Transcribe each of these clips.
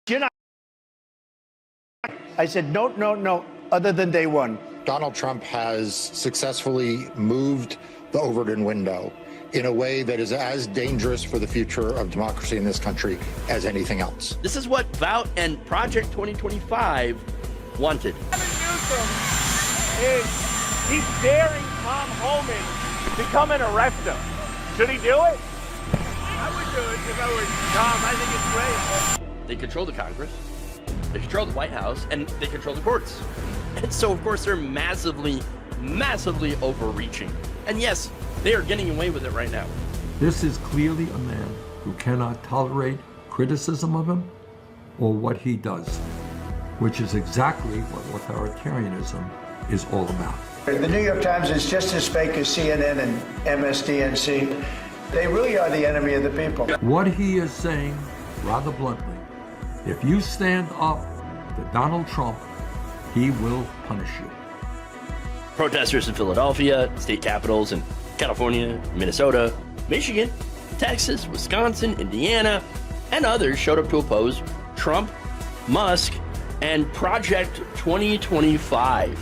You're not. I said, no, no, no, other than day one. Donald Trump has successfully moved the Overton window in a way that is as dangerous for the future of democracy in this country as anything else. This is what Vout and Project 2025 wanted. He's daring Tom Homan to come and arrest him. Should he do it? I would do it if I were Tom. I think it's great. They control the Congress, they control the White House, and they control the courts. And so, of course, they're massively overreaching. And yes, they are getting away with it right now. This is clearly a man who cannot tolerate criticism of him or what he does, which is exactly what authoritarianism is all about. The New York Times is just as fake as CNN and MSDNC. They really are the enemy of the people. What he is saying, rather bluntly, if you stand up to Donald Trump, he will punish you. Protesters in Philadelphia, state capitals in California, Minnesota, Michigan, Texas, Wisconsin, Indiana, and others showed up to oppose Trump, Musk, and Project 2025.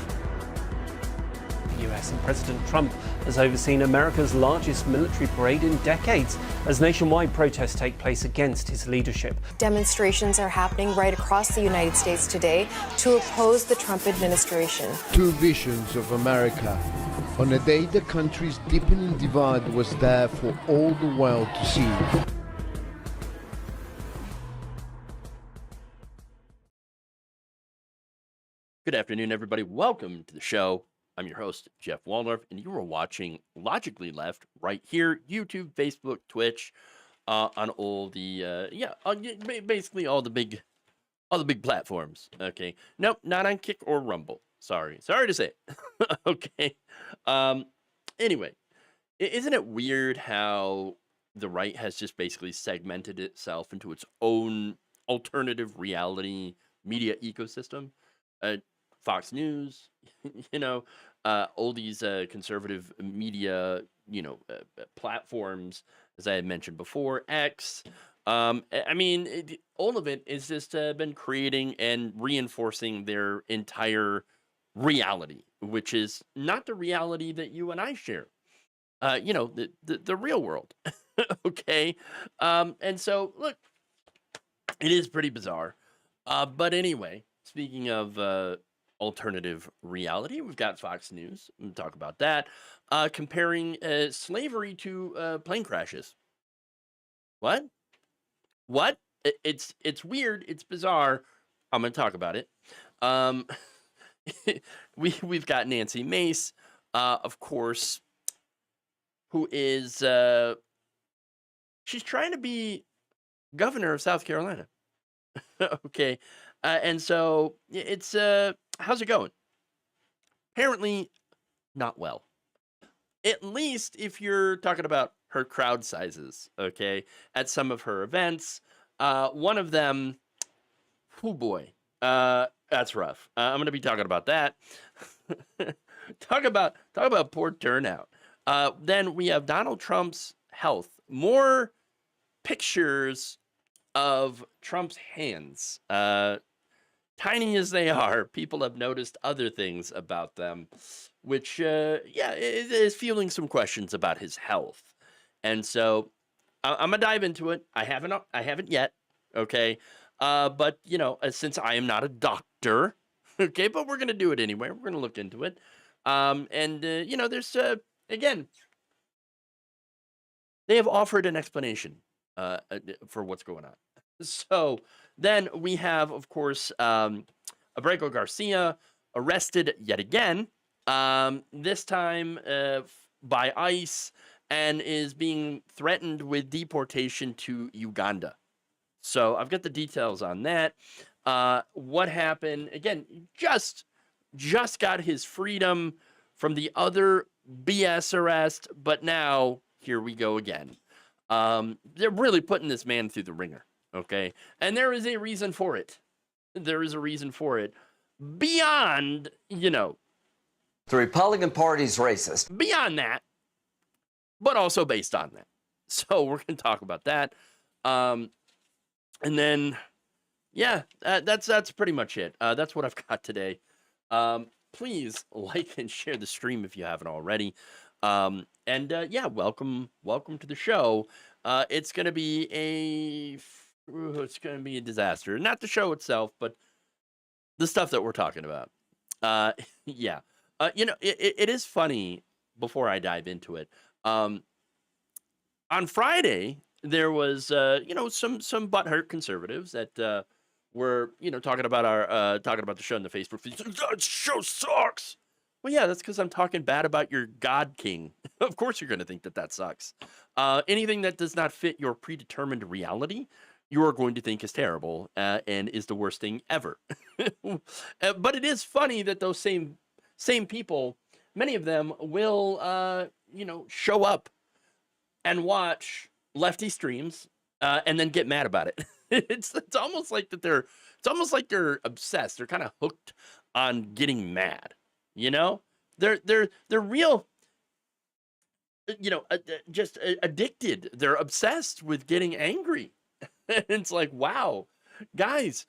US and President Trump has overseen America's largest military parade in decades as nationwide protests take place against his leadership. Demonstrations are happening right across the United States today to oppose the Trump administration. Two visions of America. On a day the country's deepening divide was there for all the world to see. Good afternoon, everybody. Welcome to the show. I'm your host, Jeff Waldorf, and you are watching Logically Left right here, YouTube, Facebook, Twitch, on all the basically all the big platforms. Okay, nope, not on Kick or Rumble. Sorry to say it. Okay. Anyway, isn't it weird how the right has just basically segmented itself into its own alternative reality media ecosystem? Fox News, all these conservative media, platforms, as I had mentioned before, X. All of it is just been creating and reinforcing their entire reality, which is not the reality that you and I share. The real world. Okay. And so, look, it is pretty bizarre. But anyway, speaking of alternative reality, we've got Fox News. We'll talk about that. Comparing slavery to plane crashes. What? It's weird. It's bizarre. I'm going to talk about it. We've got Nancy Mace, of course, who is she's trying to be governor of South Carolina. Okay. And so it's how's it going? Apparently not well. At least if you're talking about her crowd sizes, okay, at some of her events. One of them, oh boy, that's rough. I'm going to be talking about that. Talk about poor turnout. Then we have Donald Trump's health. More pictures of Trump's hands. Tiny as they are, people have noticed other things about them, which, is fueling some questions about his health. And so I'm going to dive into it. I haven't yet. Okay. But, since I am not a doctor, okay, but we're going to do it anyway. We're going to look into it. There's, again, they have offered an explanation for what's going on. So then we have, of course, Abrego Garcia arrested yet again, this time by ICE, and is being threatened with deportation to Uganda. So I've got the details on that. What happened? Again, just got his freedom from the other BS arrest, but now here we go again. They're really putting this man through the ringer. Okay. And there is a reason for it. Beyond, the Republican Party's racist. Beyond that, but also based on that. So we're going to talk about that. And then yeah, that's pretty much it. That's what I've got today. Please like and share the stream if you haven't already. And yeah, welcome to the show. It's gonna be a disaster. Not the show itself, but the stuff that we're talking about. Yeah. It is funny. Before I dive into it, on Friday there was some butthurt conservatives that were talking about the show in the Facebook feed. That show sucks. Well, yeah, that's because I'm talking bad about your God King. Of course, you're going to think that sucks. Anything that does not fit your predetermined reality, you are going to think is terrible and is the worst thing ever. But it is funny that those same people, many of them will show up and watch lefty streams and then get mad about it. It's almost like they're obsessed. They're kind of hooked on getting mad. They're real. Just addicted. They're obsessed with getting angry. It's like, wow, guys,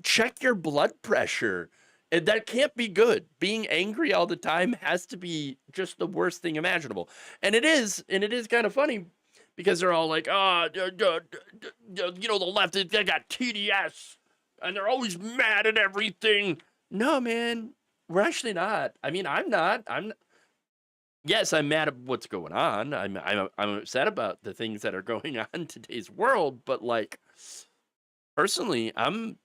check your blood pressure. And that can't be good. Being angry all the time has to be just the worst thing imaginable. And it is kind of funny because they're all like, the left, they got TDS and they're always mad at everything. No, man, we're actually not. I mean, I'm not. Yes, I'm mad at what's going on. I'm upset about the things that are going on in today's world. But like, personally, I'm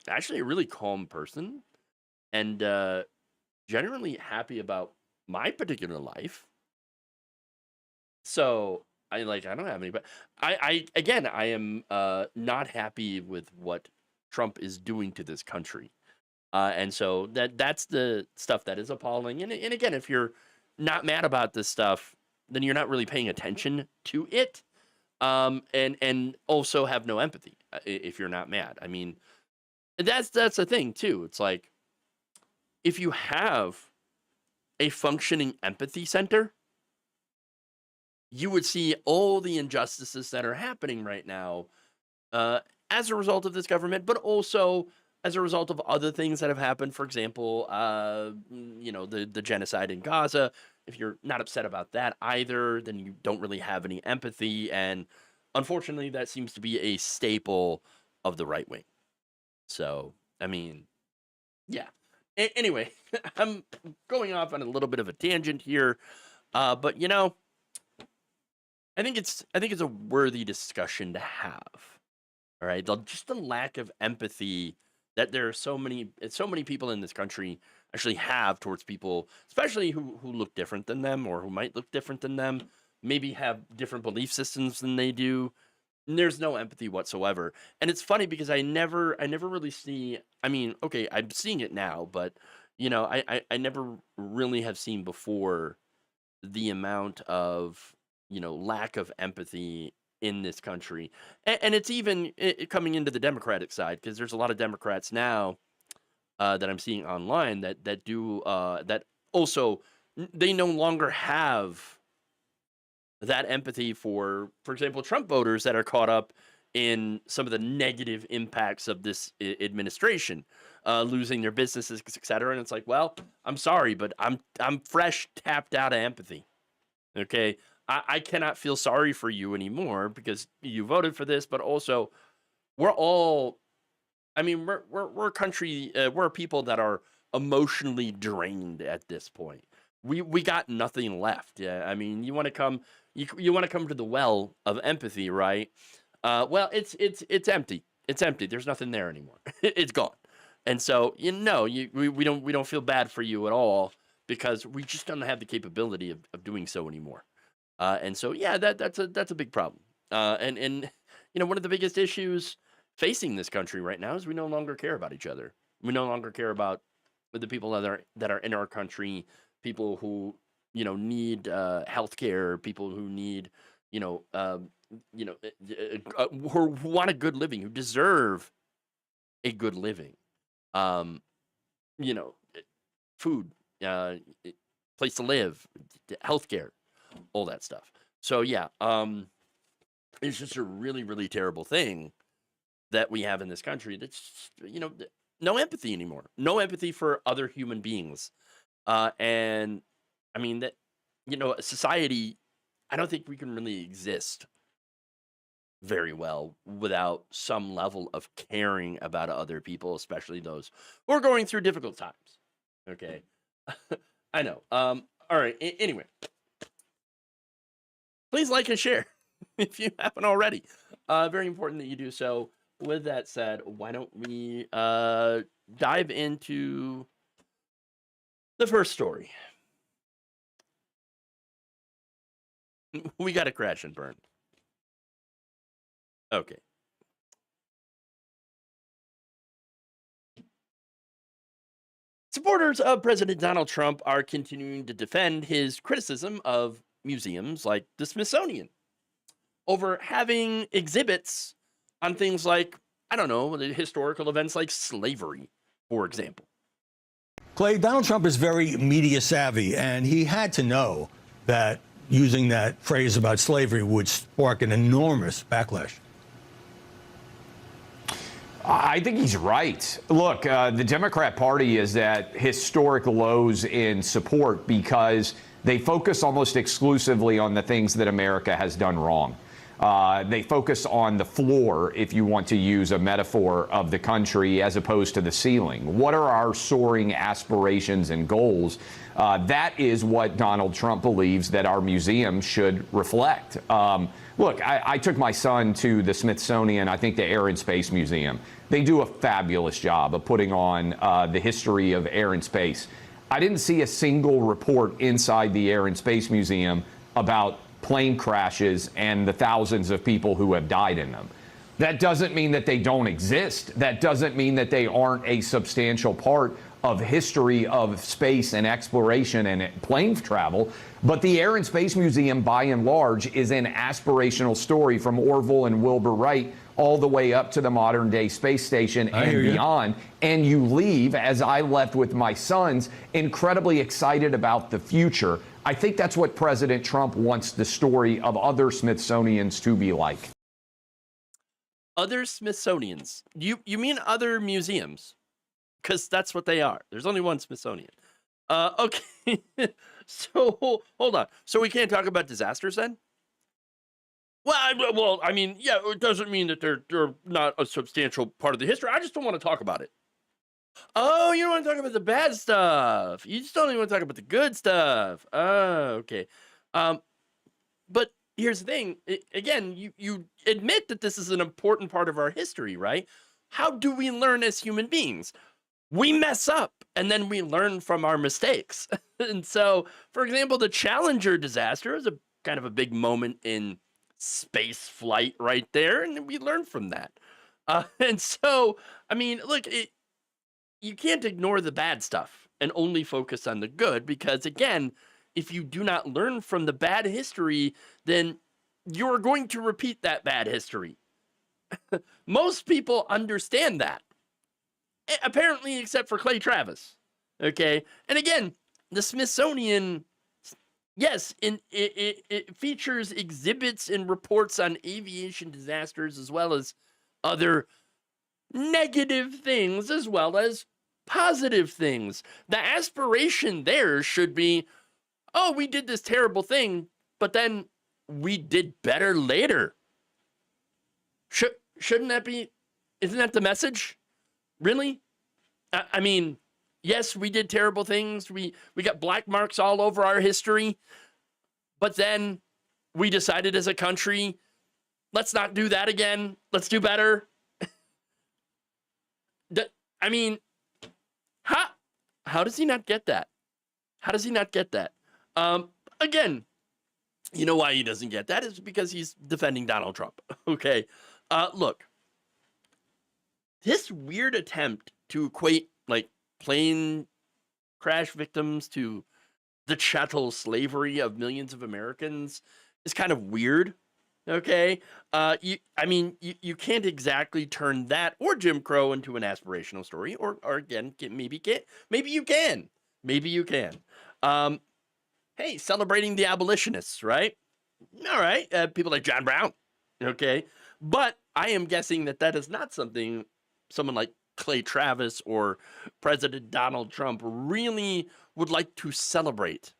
actually a really calm person. And generally happy about my particular life. So I don't have any, but I am not happy with what Trump is doing to this country. And so that's the stuff that is appalling. And again, if you're not mad about this stuff, then you're not really paying attention to it. And also have no empathy if you're not mad. I mean, that's the thing too. It's like, if you have a functioning empathy center, you would see all the injustices that are happening right now as a result of this government, but also as a result of other things that have happened. For example, the genocide in Gaza. If you're not upset about that either, then you don't really have any empathy. And unfortunately, that seems to be a staple of the right wing. So, I mean, yeah. Anyway, I'm going off on a little bit of a tangent here, but I think it's a worthy discussion to have. All right, just the lack of empathy that there are so many people in this country actually have towards people, especially who look different than them or who might look different than them, maybe have different belief systems than they do. And there's no empathy whatsoever. And it's funny because I never really see, I mean, okay, I'm seeing it now, but I never really have seen before the amount of, lack of empathy in this country. And it's even coming into the Democratic side, because there's a lot of Democrats now that I'm seeing online that do that also, they no longer have that empathy for example, Trump voters that are caught up in some of the negative impacts of this administration, losing their businesses, etc. And it's like, well, I'm sorry, but I'm fresh tapped out of empathy. Okay, I cannot feel sorry for you anymore because you voted for this, but also we're all, I mean, we're a country, we're people that are emotionally drained at this point. We got nothing left. Yeah, I mean, you want to come to the well of empathy, right? Well, it's empty. It's empty. There's nothing there anymore. It's gone. And so we don't feel bad for you at all because we just don't have the capability of doing so anymore. And so yeah, that's a big problem. And one of the biggest issues facing this country right now is we no longer care about each other. We no longer care about the people that are in our country, people who need healthcare, people who need who want a good living, who deserve a good living, food, place to live, healthcare, all that stuff. So yeah, it's just a really, really terrible thing that we have in this country. That's, no empathy anymore. No empathy for other human beings. And I mean that, society, I don't think we can really exist very well without some level of caring about other people, especially those who are going through difficult times. Okay. I know. All right. Anyway, please like and share if you haven't already. Very important that you do so. With that said, why don't we dive into the first story? We got to crash and burn. Okay. Supporters of President Donald Trump are continuing to defend his criticism of museums like the Smithsonian over having exhibits on things like, I don't know, the historical events like slavery, for example. Clay, Donald Trump is very media savvy, and he had to know that using that phrase about slavery would spark an enormous backlash. I think he's right. Look, the Democrat Party is at historic lows in support because they focus almost exclusively on the things that America has done wrong. They focus on the floor, if you want to use a metaphor, of the country as opposed to the ceiling. What are our soaring aspirations and goals? That is what Donald Trump believes that our museum should reflect. Look, I took my son to the Smithsonian, I think the Air and Space Museum. They do a fabulous job of putting on the history of air and space. I didn't see a single report inside the Air and Space Museum about plane crashes and the thousands of people who have died in them. That doesn't mean that they don't exist. That doesn't mean that they aren't a substantial part of history of space and exploration and plane travel. But the Air and Space Museum, by and large, is an aspirational story from Orville and Wilbur Wright all the way up to the modern day space station and beyond. And you leave, as I left with my sons, incredibly excited about the future. I think that's what President Trump wants the story of other Smithsonians to be like. Other Smithsonians? You mean other museums? Because that's what they are. There's only one Smithsonian. Okay. So hold on. So we can't talk about disasters then? Well, I mean, yeah, it doesn't mean that they're not a substantial part of the history. I just don't want to talk about it. Oh, you don't want to talk about the bad stuff. You just don't even want to talk about the good stuff. Oh, okay. But here's the thing. Again, you admit that this is an important part of our history, right? How do we learn as human beings? We mess up, and then we learn from our mistakes. And so, for example, the Challenger disaster is a kind of a big moment in space flight right there, and we learn from that. And so, I mean, look, you can't ignore the bad stuff and only focus on the good, because again, if you do not learn from the bad history, then you're going to repeat that bad history. Most people understand that, apparently, except for Clay Travis. Okay, and again, the Smithsonian, yes, it features exhibits and reports on aviation disasters, as well as other negative things, as well as positive things. The aspiration there should be, oh, we did this terrible thing, but then we did better later. Shouldn't that be, isn't that the message? Really? I mean, yes, we did terrible things. We got black marks all over our history, but then we decided as a country, let's not do that again. Let's do better. I mean, how does he not get that? How does he not get that? Again, you know why he doesn't get that? Is because he's defending Donald Trump. Okay. Look, this weird attempt to equate like plane crash victims to the chattel slavery of millions of Americans is kind of weird. Okay. You can't exactly turn that or Jim Crow into an aspirational story, or again, maybe you can. Hey, celebrating the abolitionists, right? All right. People like John Brown. Okay. But I am guessing that that is not something someone like Clay Travis or President Donald Trump really would like to celebrate.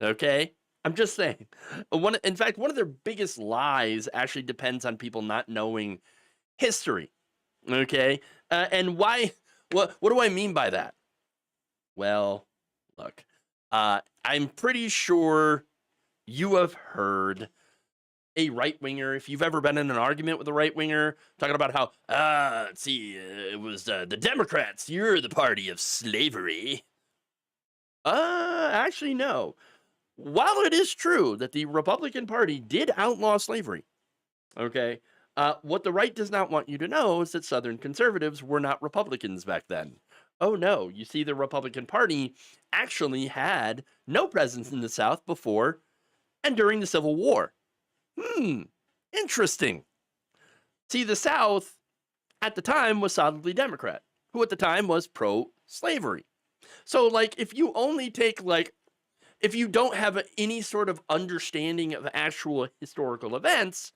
Okay? I'm just saying. In fact, one of their biggest lies actually depends on people not knowing history. Okay? And why? What do I mean by that? Well, look, I'm pretty sure you have heard a right-winger, if you've ever been in an argument with a right-winger, talking about how, it was the Democrats, you're the party of slavery. Actually, no. While it is true that the Republican Party did outlaw slavery, okay, what the right does not want you to know is that Southern conservatives were not Republicans back then. Oh, no. You see, the Republican Party actually had no presence in the South before and during the Civil War. Interesting. See, the South at the time was solidly Democrat, who at the time was pro-slavery. So, like, if you only take, like, if you don't have any sort of understanding of actual historical events,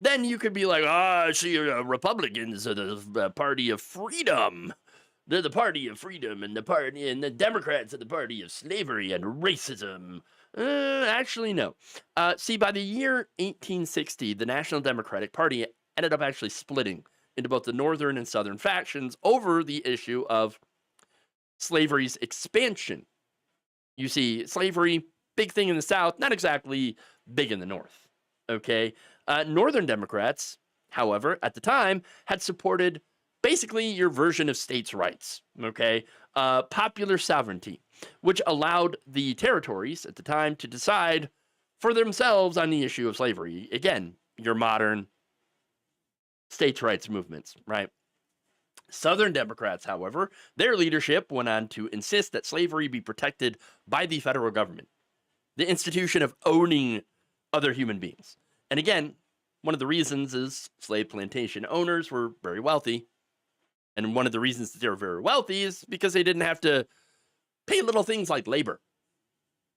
then you could be like, see, Republicans are the party of freedom. They're the party of freedom, and the Democrats are the party of slavery and racism. Actually, no. See, by the year 1860, the National Democratic Party ended up actually splitting into both the northern and southern factions over the issue of slavery's expansion. You see, slavery, big thing in the South, not exactly big in the North. Okay? Northern Democrats, however, at the time, had supported basically your version of states' rights. Okay? Popular sovereignty, which allowed the territories at the time to decide for themselves on the issue of slavery. Again, your modern states' rights movements, right? Southern Democrats, however, their leadership went on to insist that slavery be protected by the federal government, the institution of owning other human beings. And again, one of the reasons is slave plantation owners were very wealthy. And one of the reasons that they were very wealthy is because they didn't have to pay little things like labor.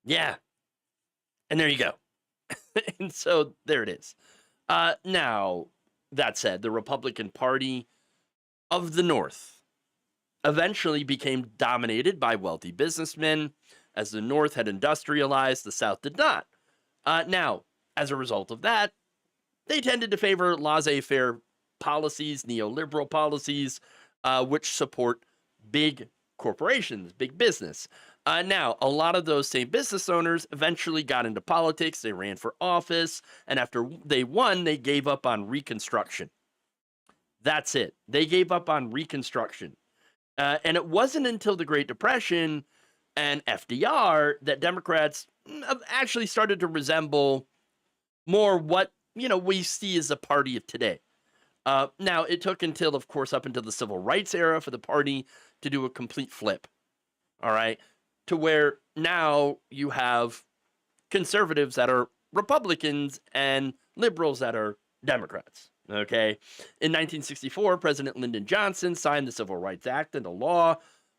Yeah. And there you go. And so there it is. Now, that said, the Republican Party of the North eventually became dominated by wealthy businessmen. As the North had industrialized, the South did not. Now, as a result of that, they tended to favor laissez-faire policies, neoliberal policies, which support big corporations, big business. Now, a lot of those same business owners eventually got into politics. They ran for office, and after they won, they gave up on Reconstruction. That's it. They gave up on Reconstruction. And it wasn't until the Great Depression and FDR that Democrats actually started to resemble more what, we see as a party of today. Now, it took until, of course, up until the Civil Rights era for the party to do a complete flip. All right? To where now you have conservatives that are Republicans and liberals that are Democrats. Okay. In 1964, President Lyndon Johnson signed the Civil Rights Act into law,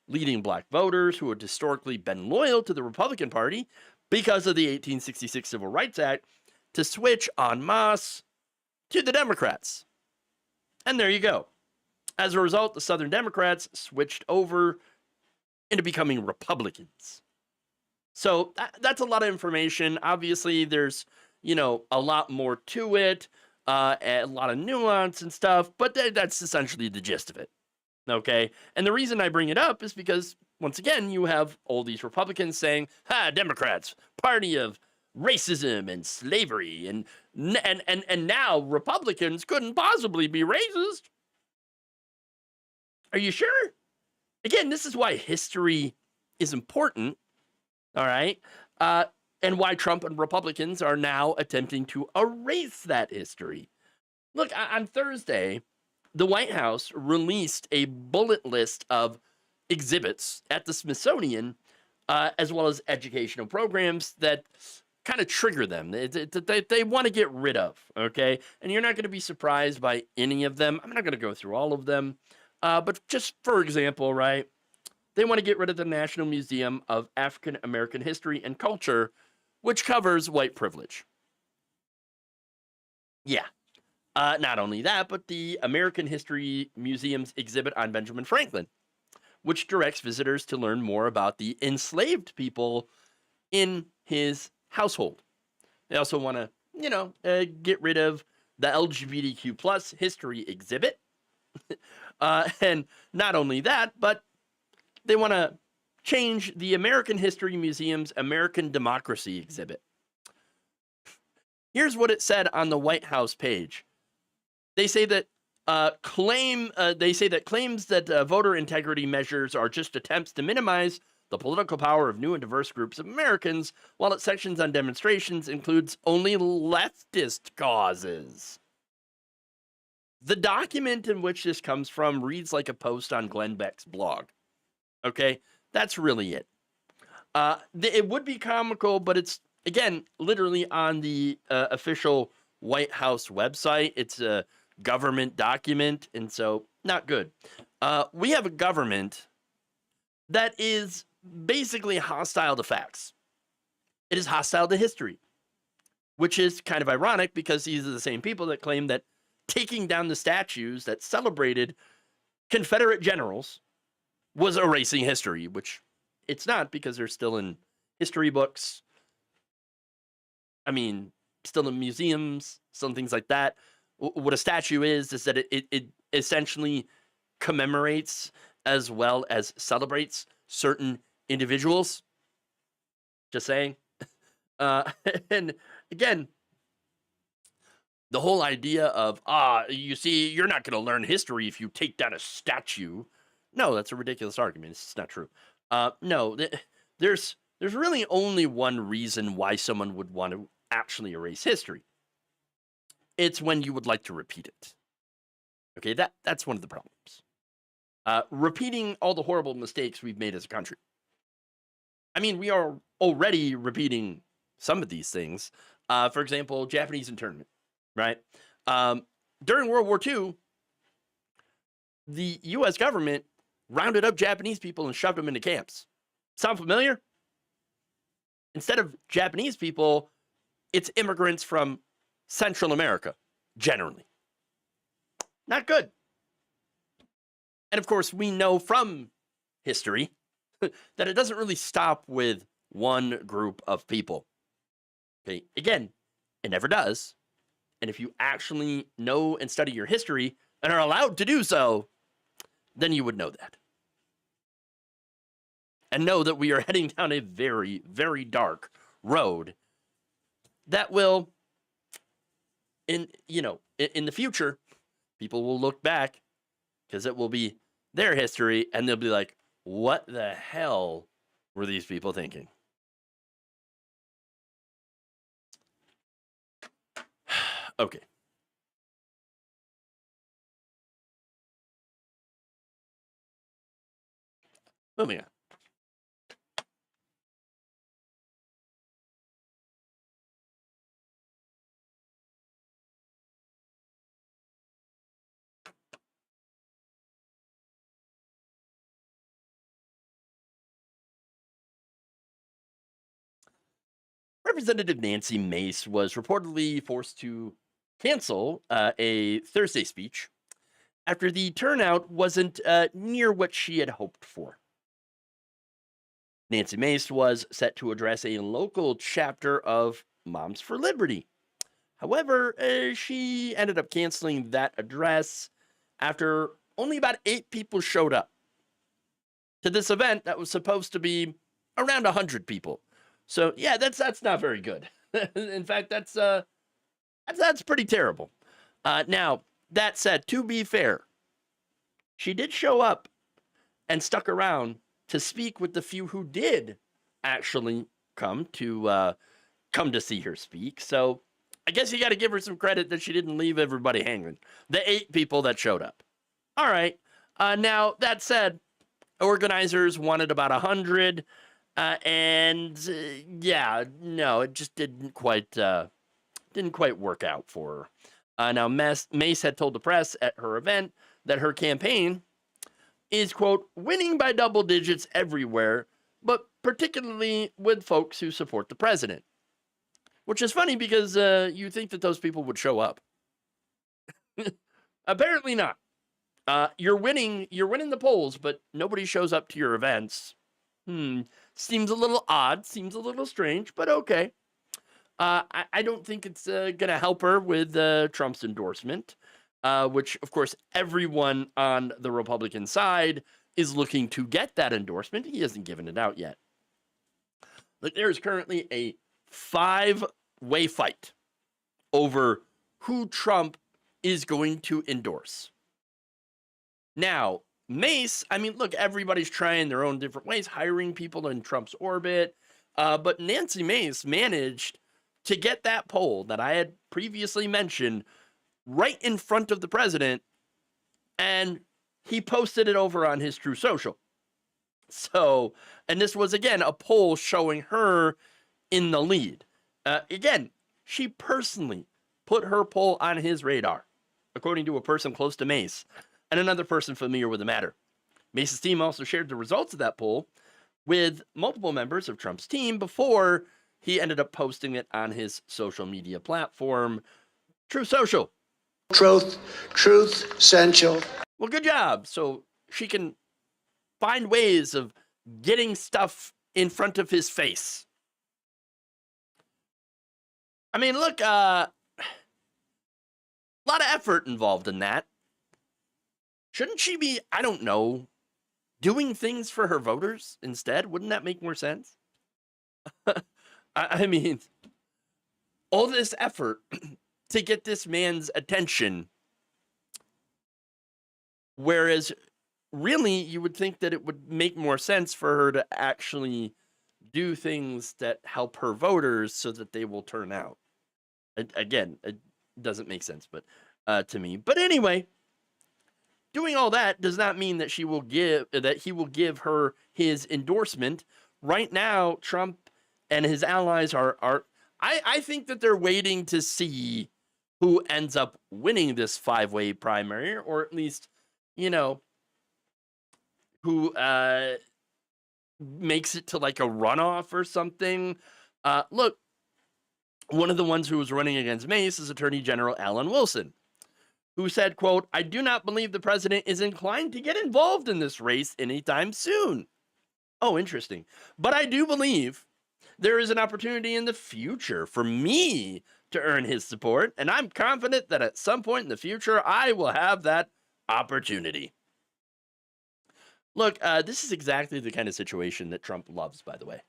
leading black voters who had historically been loyal to the Republican Party because of the 1866 Civil Rights Act to switch en masse to the Democrats. And there you go. As a result, the Southern Democrats switched over into becoming Republicans. So that's a lot of information. Obviously, there's, a lot more to it. A lot of nuance and stuff, but that's essentially the gist of it, okay? And the reason I bring it up is because, once again, you have all these Republicans saying, Democrats, party of racism and slavery, and now Republicans couldn't possibly be racist. Are you sure? Again, this is why history is important, all right? And why Trump and Republicans are now attempting to erase that history. Look, on Thursday, the White House released a bullet list of exhibits at the Smithsonian, as well as educational programs that kind of trigger them. They want to get rid of, okay? And you're not going to be surprised by any of them. I'm not going to go through all of them. But just for example, right, they want to get rid of the National Museum of African American History and Culture, which covers white privilege. Yeah. Not only that, but the American History Museum's exhibit on Benjamin Franklin, which directs visitors to learn more about the enslaved people in his household. They also want to, get rid of the LGBTQ plus history exhibit. And not only that, but they want to change the American History Museum's American Democracy exhibit. Here's what it said on the White House page. They say that claims that voter integrity measures are just attempts to minimize the political power of new and diverse groups of Americans, while its sections on demonstrations includes only leftist causes. The document in which this comes from reads like a post on Glenn Beck's blog. Okay, that's really it. It would be comical, but it's, again, literally on the official White House website. It's a government document, and so not good. We have a government that is basically hostile to facts. It is hostile to history, which is kind of ironic because these are the same people that claim that taking down the statues that celebrated Confederate generals was erasing history, which it's not, because they're still in history books. I mean, still in museums, some things like that. What a statue is that it essentially commemorates as well as celebrates certain individuals. Just saying. And again, the whole idea of, you see, you're not going to learn history if you take down a statue. No, that's a ridiculous argument. It's not true. No, there's really only one reason why someone would want to actually erase history. It's when you would like to repeat it. Okay, that's one of the problems. Repeating all the horrible mistakes we've made as a country. I mean, we are already repeating some of these things. For example, Japanese internment, right? During World War II, the U.S. government rounded up Japanese people and shoved them into camps. Sound familiar? Instead of Japanese people, it's immigrants from Central America, generally. Not good. And of course, we know from history that it doesn't really stop with one group of people. Okay, again, it never does. And if you actually know and study your history and are allowed to do so, then you would know that. And know that we are heading down a very, very dark road that will, in the future, people will look back, because it will be their history, and they'll be like, what the hell were these people thinking? Okay. Moving on. Representative Nancy Mace was reportedly forced to cancel a Thursday speech after the turnout wasn't near what she had hoped for. Nancy Mace was set to address a local chapter of Moms for Liberty. However, she ended up canceling that address after only about 8 people showed up to this event that was supposed to be around 100 people. So yeah, that's not very good. In fact, that's pretty terrible. Now, that said, to be fair, she did show up and stuck around to speak with the few who did actually come to see her speak. So I guess you got to give her some credit that she didn't leave everybody hanging. The 8 people that showed up. All right. Now, that said, organizers wanted about 100. Yeah, no, it just didn't quite work out for her. Now, Mace had told the press at her event that her campaign is, quote, winning by double digits everywhere, but particularly with folks who support the president. Which is funny because you think that those people would show up. Apparently not. You're winning the polls, but nobody shows up to your events. Seems a little odd, seems a little strange, but okay. I don't think it's going to help her with Trump's endorsement, which, of course, everyone on the Republican side is looking to get that endorsement. He hasn't given it out yet. But there is currently a 5-way fight over who Trump is going to endorse. Now, Mace, I mean, look, everybody's trying their own different ways, hiring people in Trump's orbit. But Nancy Mace managed to get that poll that I had previously mentioned right in front of the president, and he posted it over on his True Social. So, and this was, again, a poll showing her in the lead. Again, she personally put her poll on his radar, according to a person close to Mace and another person familiar with the matter. Mace's team also shared the results of that poll with multiple members of Trump's team before he ended up posting it on his social media platform, True Social. Truth, essential. Well, good job. So she can find ways of getting stuff in front of his face. I mean, look, a lot of effort involved in that. Shouldn't she be, I don't know, doing things for her voters instead? Wouldn't that make more sense? I mean, all this effort to get this man's attention, whereas really you would think that it would make more sense for her to actually do things that help her voters so that they will turn out. Again, it doesn't make sense, but to me. But anyway, doing all that does not mean that he will give her his endorsement. Right now, Trump and his allies I think that they're waiting to see who ends up winning this 5-way primary, or at least, who makes it to like a runoff or something. Look, one of the ones who was running against Mace is Attorney General Alan Wilson, who said, quote, "I do not believe the president is inclined to get involved in this race anytime soon." Oh, interesting. "But I do believe there is an opportunity in the future for me to earn his support, and I'm confident that at some point in the future, I will have that opportunity." Look, this is exactly the kind of situation that Trump loves, by the way.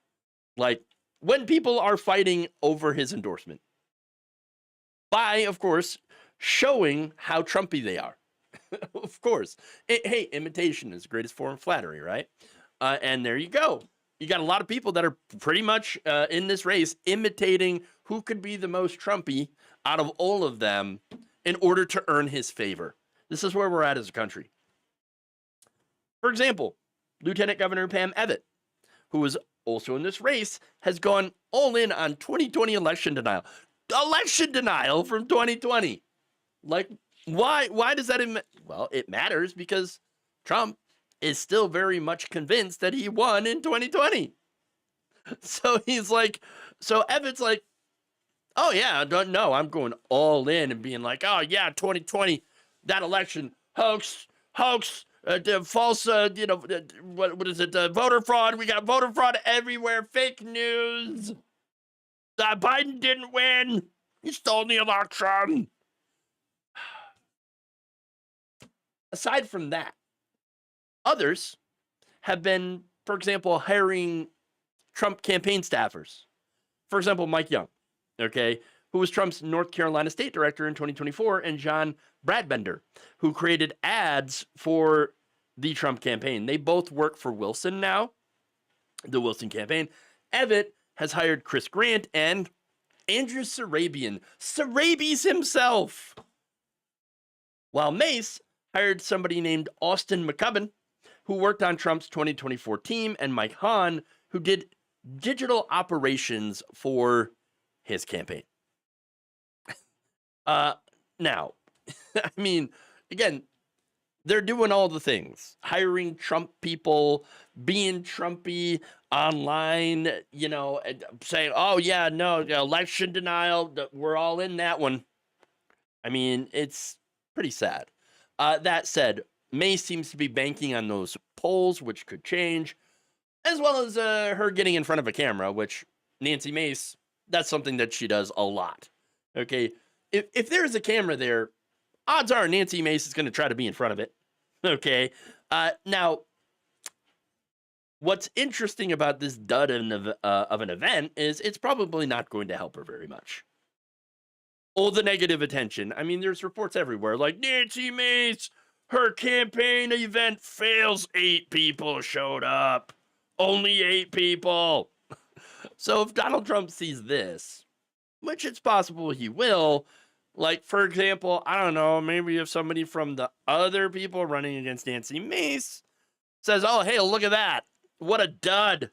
Like, when people are fighting over his endorsement, by, of course, showing how Trumpy they are. Of course. Hey, imitation is the greatest form of flattery, right? And there you go. You got a lot of people that are pretty much in this race imitating who could be the most Trumpy out of all of them in order to earn his favor. This is where we're at as a country. For example, Lieutenant Governor Pam Abbott, who is also in this race, has gone all in on 2020 election denial. Election denial from 2020. Like, why does that well, it matters because Trump is still very much convinced that he won in 2020. So he's like, so Abbott's like, oh yeah, no, I'm going all in and being like, oh yeah, 2020, that election, hoax, false, what is it, voter fraud, we got voter fraud everywhere, fake news, Biden didn't win, he stole the election. Aside from that, others have been, for example, hiring Trump campaign staffers. For example, Mike Young, okay, who was Trump's North Carolina state director in 2024, and John Bradbender, who created ads for the Trump campaign. They both work for Wilson now, the Wilson campaign. Abbott has hired Chris Grant and Andrew Sarabian, Sarabies himself. While Mace hired somebody named Austin McCubbin, who worked on Trump's 2024 team, and Mike Hahn, who did digital operations for his campaign. Now, I mean, again, they're doing all the things. Hiring Trump people, being Trumpy online, saying, oh, yeah, no, election denial, we're all in that one. I mean, it's Pretty sad. That said, Mace seems to be banking on those polls, which could change, as well as her getting in front of a camera, which Nancy Mace, that's something that she does a lot. Okay, if there's a camera there, odds are Nancy Mace is going to try to be in front of it. Okay, now, what's interesting about this dud of an event is it's probably not going to help her very much. All the negative attention. I mean, there's reports everywhere like Nancy Mace, her campaign event fails. 8 people showed up. Only 8 people. So if Donald Trump sees this, which it's possible he will, like, for example, I don't know, maybe if somebody from the other people running against Nancy Mace says, oh, hey, look at that. What a dud.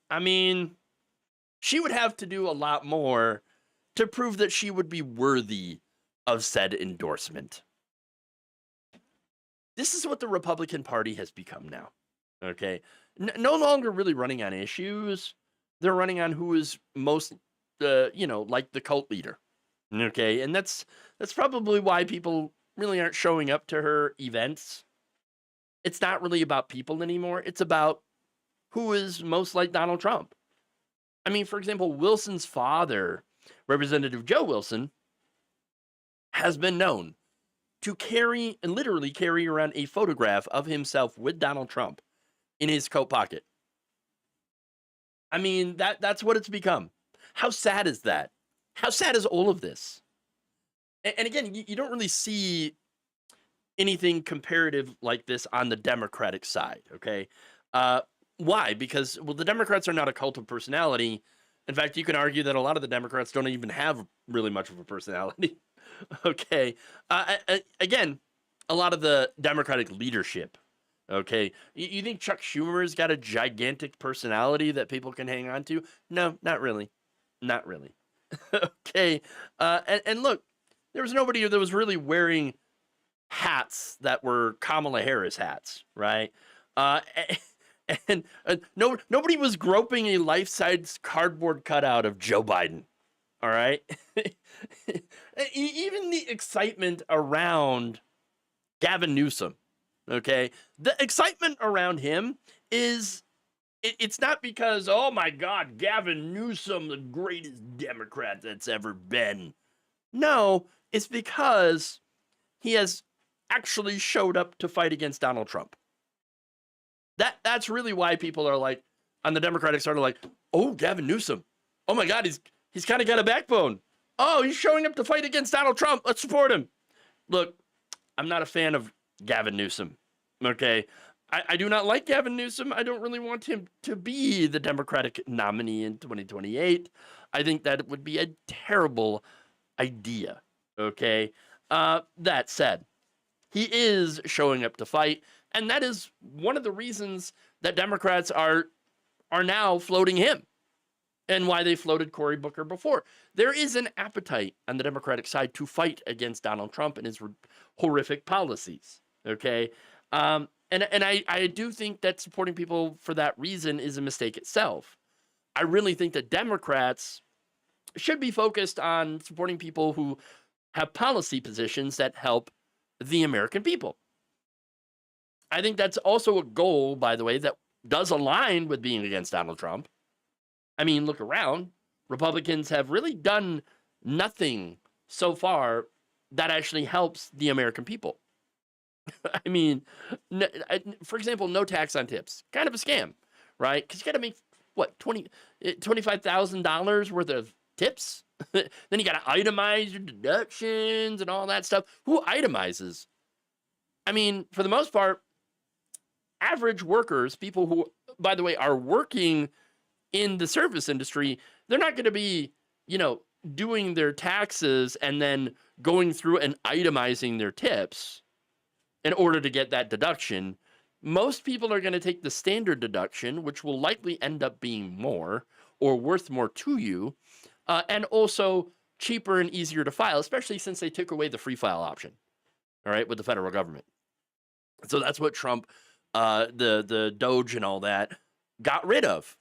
I mean, she would have to do a lot more to prove that she would be worthy of said endorsement. This is what the Republican Party has become now. Okay? No longer really running on issues. They're running on who is most, like the cult leader. Okay? And that's probably why people really aren't showing up to her events. It's not really about people anymore. It's about who is most like Donald Trump. I mean, for example, Wilson's father, Representative Joe Wilson, has been known to literally carry around a photograph of himself with Donald Trump in his coat pocket. I mean, that's what it's become. How sad is that? How sad is all of this? And again, you don't really see anything comparative like this on the Democratic side, okay? Why? Because, well, the Democrats are not a cult of personality. In fact, you can argue that a lot of the Democrats don't even have really much of a personality. Okay. Again, a lot of the Democratic leadership. Okay. You think Chuck Schumer's got a gigantic personality that people can hang on to? No, not really. Not really. Okay. And look, there was nobody that was really wearing hats that were Kamala Harris hats, right? And nobody was groping a life-size cardboard cutout of Joe Biden. All right. Even the excitement around Gavin Newsom. Okay. The excitement around him is, it's not because, oh my God, Gavin Newsom, the greatest Democrat that's ever been. No, it's because he has actually showed up to fight against Donald Trump. That's really why people are like, on the Democratic side, are like, oh, Gavin Newsom. Oh my God, he's kind of got a backbone. Oh, he's showing up to fight against Donald Trump. Let's support him. Look, I'm not a fan of Gavin Newsom. Okay. I do not like Gavin Newsom. I don't really want him to be the Democratic nominee in 2028. I think that it would be a terrible idea. Okay. That said, he is showing up to fight. And that is one of the reasons that Democrats are now floating him, and why they floated Cory Booker before. There is an appetite on the Democratic side to fight against Donald Trump and his horrific policies. Okay, and I do think that supporting people for that reason is a mistake itself. I really think that Democrats should be focused on supporting people who have policy positions that help the American people. I think that's also a goal, by the way, that does align with being against Donald Trump. I mean, look around. Republicans have really done nothing so far that actually helps the American people. I mean, for example, no tax on tips. Kind of a scam, right? Because you got to make, what, $25,000 worth of tips? Then you got to itemize your deductions and all that stuff. Who itemizes? I mean, for the most part, average workers, people who, by the way, are working in the service industry, they're not going to be, doing their taxes and then going through and itemizing their tips in order to get that deduction. Most people are going to take the standard deduction, which will likely end up being more or worth more to you, and also cheaper and easier to file, especially since they took away the free file option, all right, with the federal government. So that's what Trump, the Doge and all that, got rid of.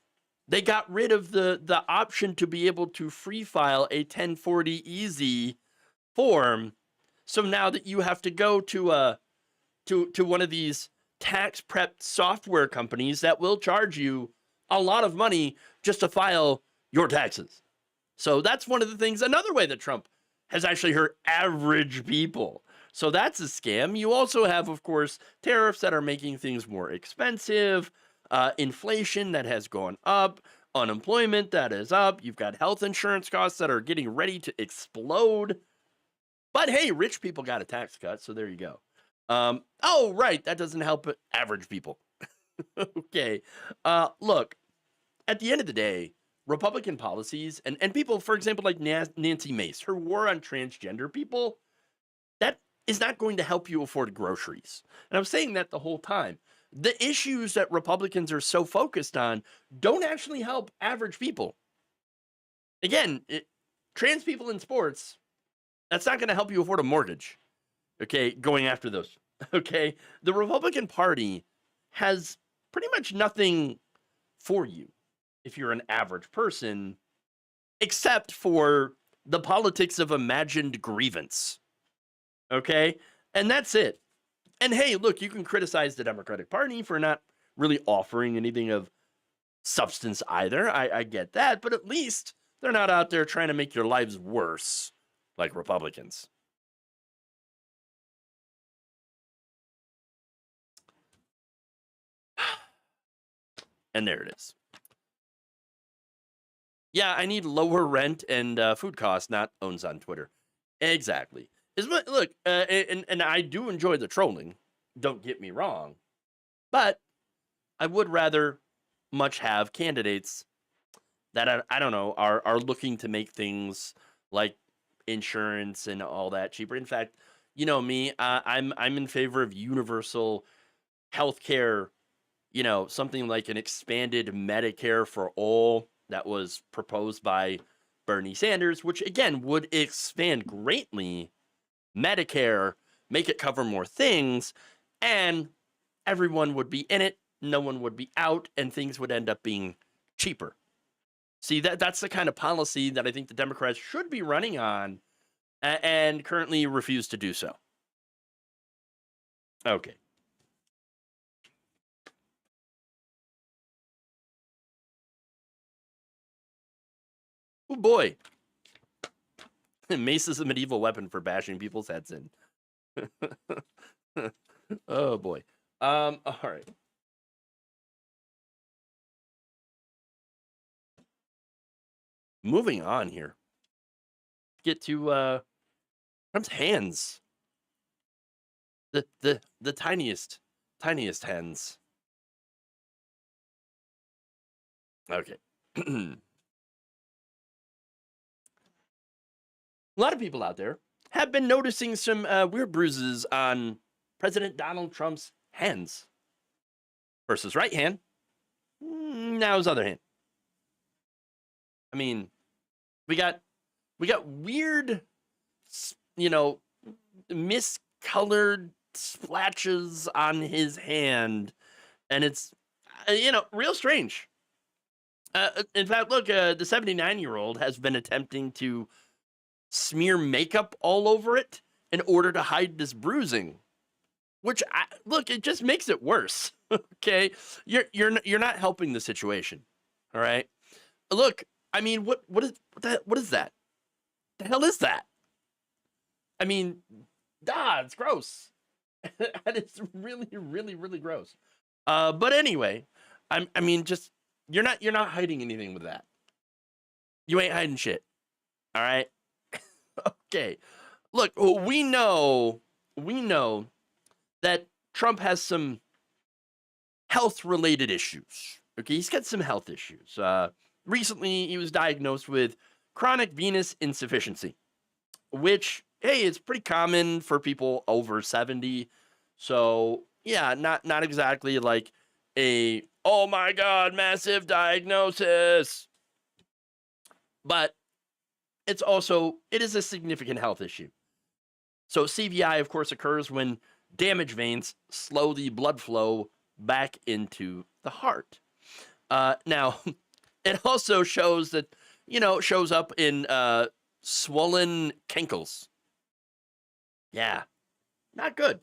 They got rid of the option to be able to free file a 1040 easy form So now that you have to go to one of these tax prep software companies that will charge you a lot of money just to file your taxes. So that's one of the things, another way that Trump has actually hurt average people. So that's a scam. You also have, of course, tariffs that are making things more expensive, inflation that has gone up, unemployment that is up. You've got health insurance costs that are getting ready to explode. But hey, rich people got a tax cut, so there you go. Oh, right, that doesn't help average people. Okay. Look, at the end of the day, Republican policies and people, for example, like Nancy Mace, her war on transgender people, that is not going to help you afford groceries. And I'm saying that the whole time. The issues that Republicans are so focused on don't actually help average people. Again, trans people in sports, that's not going to help you afford a mortgage. Okay, going after those. Okay, the Republican Party has pretty much nothing for you if you're an average person, except for the politics of imagined grievance. Okay, and that's it. And hey, look, you can criticize the Democratic Party for not really offering anything of substance either. I get that, but at least they're not out there trying to make your lives worse like Republicans. And there it is. Yeah, I need lower rent and food costs, not owns on Twitter. Exactly. Look, and I do enjoy the trolling. Don't get me wrong. But I would rather much have candidates that, I don't know, are looking to make things like insurance and all that cheaper. In fact, you know me, I'm in favor of universal health care, you know, something like an expanded Medicare for all that was proposed by Bernie Sanders, which again would expand greatly Medicare, make it cover more things, and everyone would be in it, no one would be out, and things would end up being cheaper. See, that's the kind of policy that I think the Democrats should be running on and currently refuse to do so. Okay. Oh boy. Mace is a medieval weapon for bashing people's heads in. Oh boy. All right. Moving on here. Get to Trump's hands. The tiniest hands. Okay. A lot of people out there have been noticing some weird bruises on President Donald Trump's hands. First his right hand, now his other hand. I mean, we got weird, you know, miscolored splatches on his hand, and it's, you know, real strange. In fact, look, the 79-year-old has been attempting to smear makeup all over it in order to hide this bruising, which look, it just makes it worse. Okay, you're not helping the situation. All right, look, I mean, what is that? The hell is that? I mean, it's gross. And it's really, really, really gross. But anyway, I mean, just you're not hiding anything with that. You ain't hiding shit. All right. Okay, look, we know that Trump has some health-related issues. Okay, he's got some health issues. Recently, he was diagnosed with chronic venous insufficiency, which, hey, it's pretty common for people over 70. So, yeah, not exactly like a, oh my God, massive diagnosis. But it is a significant health issue. So CVI, of course, occurs when damaged veins slow the blood flow back into the heart. Now, it also shows that, shows up in swollen cankles. Yeah, not good.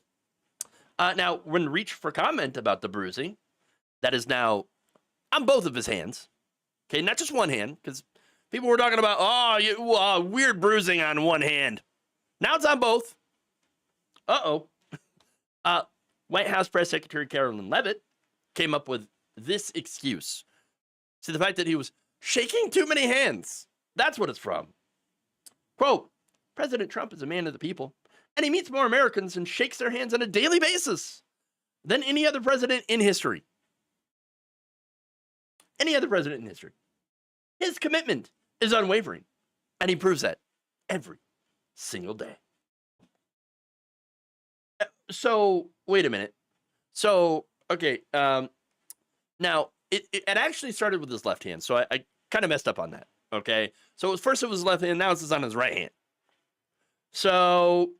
Now, when reached for comment about the bruising, that is now on both of his hands. Okay, not just one hand, because people were talking about, weird bruising on one hand. Now it's on both. Uh-oh. White House Press Secretary Carolyn Leavitt came up with this excuse. See, the fact that he was shaking too many hands. That's what it's from. Quote, President Trump is a man of the people, and he meets more Americans and shakes their hands on a daily basis than any other president in history. Any other president in history. His commitment is unwavering, and he proves that every single day. So, wait a minute. So, okay, now, it actually started with his left hand, so I kind of messed up on that, okay? So, first it was left hand, now it's on his right hand. So,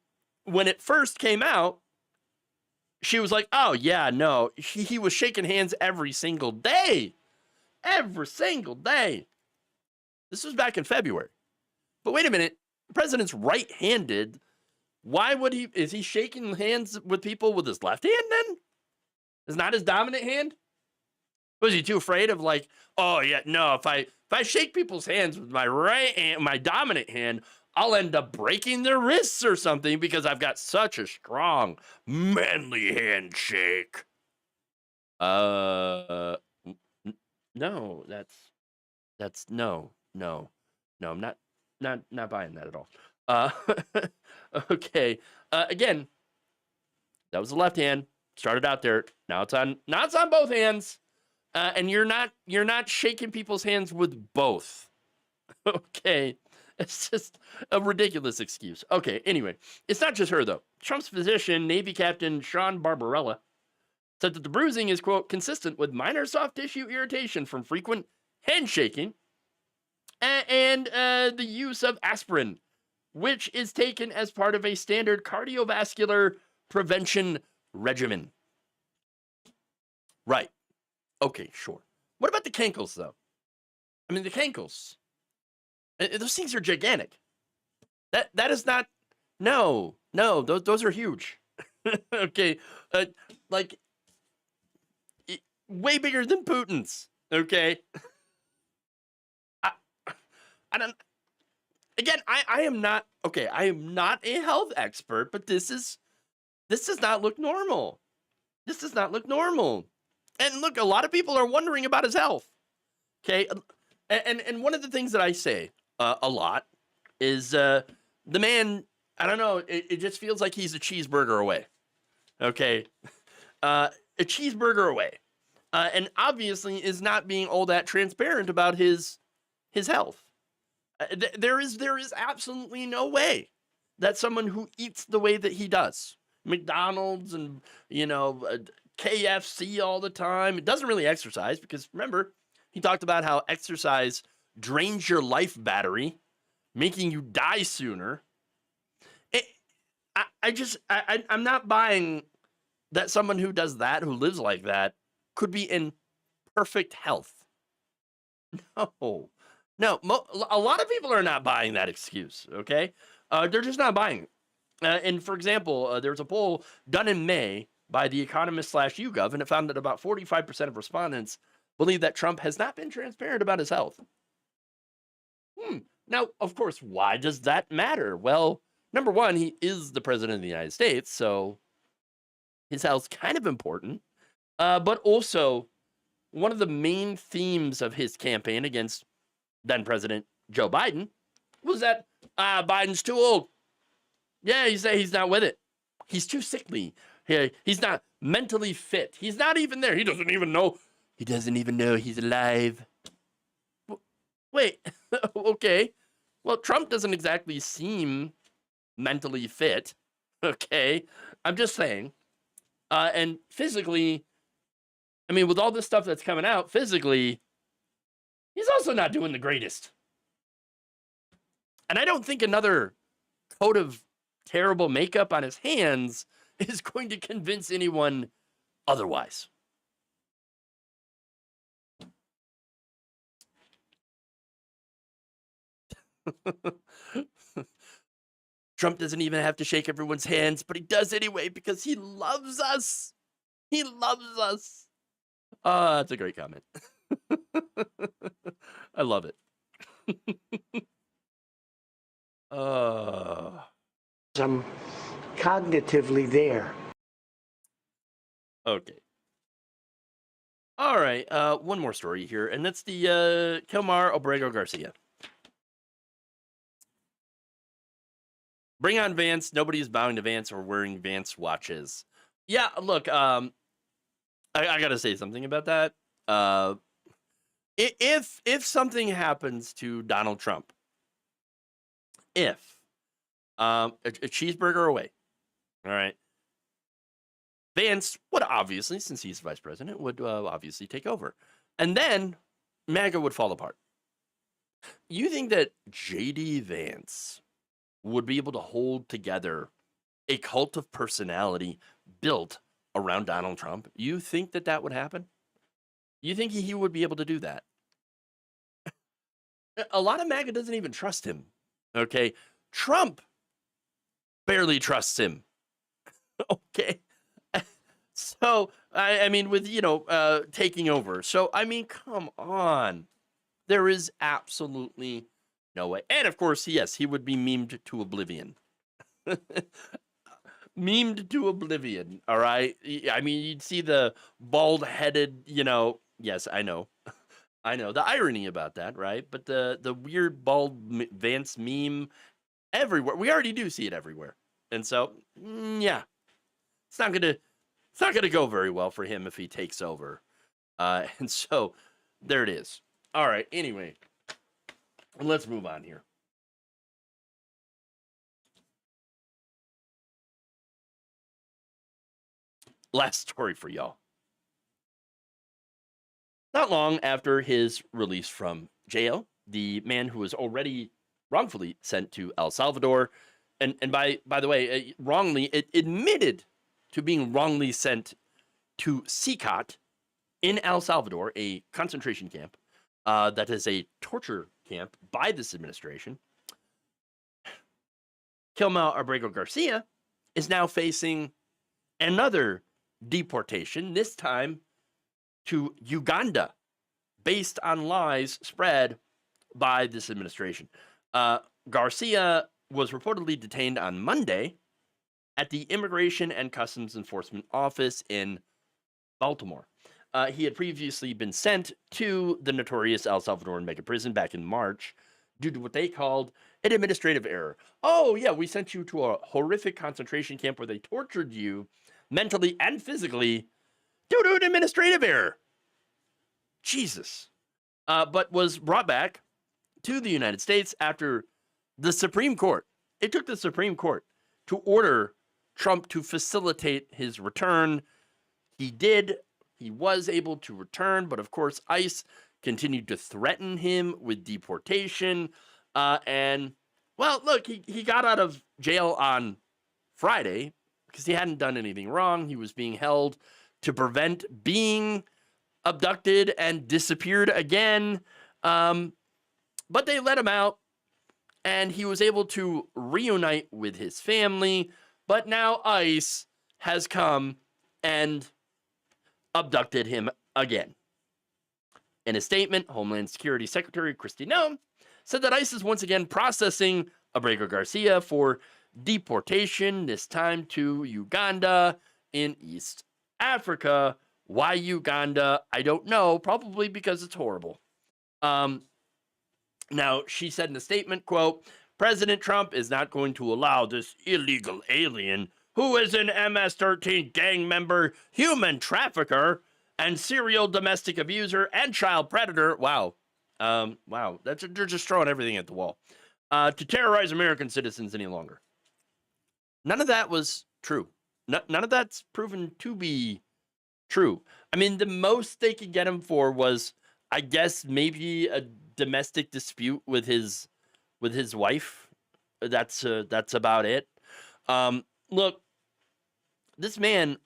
when it first came out, she was like, oh, yeah, no, he was shaking hands every single day. Every single day. This was back in February. But wait a minute, the president's right-handed. Why would he, is he shaking hands with people with his left hand then? Is not his dominant hand? Was he too afraid of like, oh yeah, no, if I shake people's hands with my right hand, my dominant hand, I'll end up breaking their wrists or something because I've got such a strong, manly handshake. No, that's no, I'm not buying that at all. Okay. Again, that was the left hand. Started out there. Now it's on both hands. And you're not shaking people's hands with both. Okay. It's just a ridiculous excuse. Okay, anyway, it's not just her though. Trump's physician, Navy Captain Sean Barbarella, said that the bruising is, quote, consistent with minor soft tissue irritation from frequent handshaking and the use of aspirin, which is taken as part of a standard cardiovascular prevention regimen. Right. Okay, sure. What about the cankles, though? I mean, the cankles. Those things are gigantic. That is not. No. Those are huge. Okay, like way bigger than Putin's. Okay. I don't. Again, I am not okay. I am not a health expert, but this does not look normal. This does not look normal. And look, a lot of people are wondering about his health. Okay, and one of the things that I say a lot is the man. I don't know. It just feels like he's a cheeseburger away. Okay, a cheeseburger away, and obviously is not being all that transparent about his health. There is absolutely no way that someone who eats the way that he does, McDonald's and KFC all the time, it doesn't really exercise because remember, he talked about how exercise drains your life battery, making you die sooner. I'm not buying that someone who does that, who lives like that, could be in perfect health. No, a lot of people are not buying that excuse, okay? They're just not buying it. And for example, there was a poll done in May by The Economist/YouGov, and it found that about 45% of respondents believe that Trump has not been transparent about his health. Now, of course, why does that matter? Well, number one, he is the president of the United States, so his health's kind of important. But also, one of the main themes of his campaign against then President Joe Biden was that Biden's too old. Yeah, he's not with it. He's too sickly. He's not mentally fit. He's not even there. He doesn't even know he's alive. Wait, okay. Well, Trump doesn't exactly seem mentally fit. Okay, I'm just saying. And physically, I mean, with all this stuff that's coming out, physically, he's also not doing the greatest. And I don't think another coat of terrible makeup on his hands is going to convince anyone otherwise. Trump doesn't even have to shake everyone's hands, but he does anyway because he loves us. He loves us. That's a great comment. I love it. I'm cognitively there. Okay. All right. One more story here, and that's the Kilmar Abrego Garcia. Bring on Vance. Nobody's bowing to Vance or wearing Vance watches. Yeah, look, I gotta say something about that. If something happens to Donald Trump, a cheeseburger away, all right, Vance would obviously, since he's vice president, would obviously take over, and then MAGA would fall apart. You think that J.D. Vance would be able to hold together a cult of personality built around Donald Trump? You think that that would happen? You think he would be able to do that? A lot of MAGA doesn't even trust him. Okay. Trump barely trusts him. Okay. So, I mean, with, taking over. So, I mean, come on. There is absolutely no way. And of course, yes, he would be memed to oblivion. Memed to oblivion. All right. I mean, you'd see the bald-headed, yes, I know. I know the irony about that, right? But the weird bald Vance meme everywhere. We already do see it everywhere. And so, yeah. It's not gonna go very well for him if he takes over. And so there it is. All right, anyway. Let's move on here. Last story for y'all. Not long after his release from jail, the man who was already wrongfully sent to El Salvador, and by the way, wrongly, admitted to being wrongly sent to CICOT in El Salvador, a concentration camp that is a torture camp by this administration. Kilmar Abrego Garcia is now facing another deportation, this time to Uganda, based on lies spread by this administration. Garcia was reportedly detained on Monday at the Immigration and Customs Enforcement Office in Baltimore. He had previously been sent to the notorious El Salvadoran mega prison back in March due to what they called an administrative error. Oh, yeah, we sent you to a horrific concentration camp where they tortured you mentally and physically due to an administrative error. Jesus. But was brought back to the United States after the Supreme Court. It took the Supreme Court to order Trump to facilitate his return. He did. He was able to return, but of course, ICE continued to threaten him with deportation. And, well, look, he got out of jail on Friday because he hadn't done anything wrong. He was being held to prevent being abducted and disappeared again. But they let him out, and he was able to reunite with his family. But now ICE has come and abducted him again. In a statement, Homeland Security Secretary Kristi Noem said that ICE is once again processing Abrego Garcia for deportation, this time to Uganda in East Africa. Why Uganda? I don't know. Probably because it's horrible. Now, she said in a statement, quote, President Trump is not going to allow this illegal alien who is an MS-13 gang member, human trafficker, and serial domestic abuser and child predator. Wow. Wow. They're just throwing everything at the wall. To terrorize American citizens any longer. None of that was true. None of that's proven to be true. I mean, the most they could get him for was, I guess, maybe a domestic dispute with his wife. That's about it. Look, this man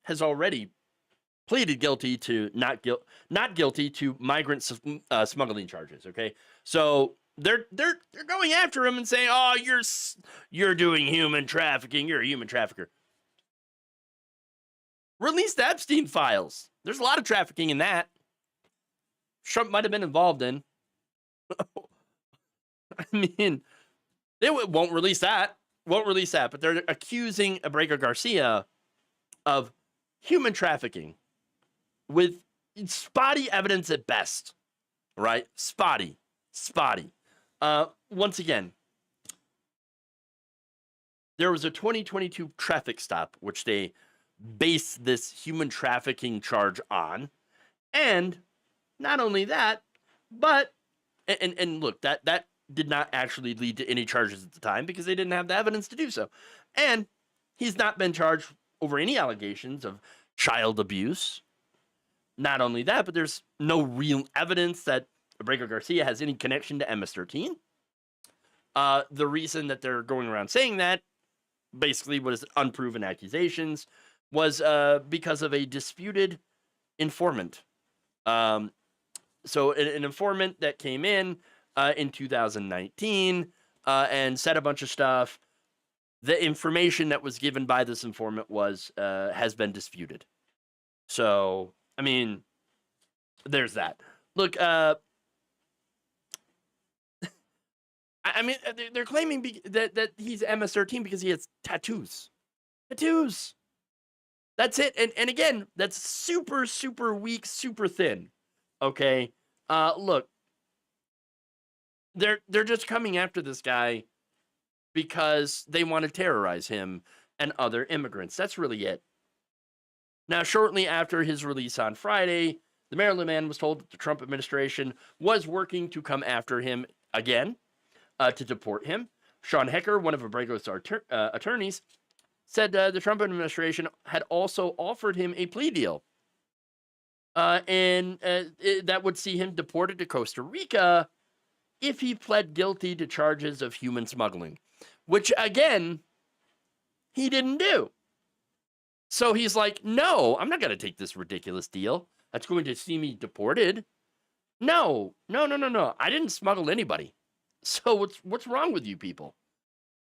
has already pleaded guilty to not guilty to migrant smuggling charges. Okay, so they're going after him and saying, "Oh, you're doing human trafficking. You're a human trafficker." Release the Epstein files. There's a lot of trafficking in that. Trump might have been involved in. I mean, they won't release that. Won't release that. But they're accusing Abrego Garcia of human trafficking with spotty evidence at best. Right? Spotty. Once again, there was a 2022 traffic stop, which they based this human trafficking charge on. And not only that, but, and look, that did not actually lead to any charges at the time because they didn't have the evidence to do so. And he's not been charged over any allegations of child abuse. Not only that, but there's no real evidence that Abrego Garcia has any connection to MS-13. The reason that they're going around saying that, basically was unproven accusations, was because of a disputed informant. So an informant that came in 2019 and said a bunch of stuff. The information that was given by this informant has been disputed. So, I mean, there's that. Look, I mean, they're claiming that he's MS-13 because he has tattoos. Tattoos. That's it. And again, that's super, super weak, super thin. Okay? Look, they're just coming after this guy because they want to terrorize him and other immigrants. That's really it. Now, shortly after his release on Friday, the Maryland man was told that the Trump administration was working to come after him again to deport him. Sean Hecker, one of Abrego's attorneys, said the Trump administration had also offered him a plea deal. And that would see him deported to Costa Rica if he pled guilty to charges of human smuggling, which, again, he didn't do. So he's like, no, I'm not going to take this ridiculous deal that's going to see me deported. No. I didn't smuggle anybody. So what's wrong with you people?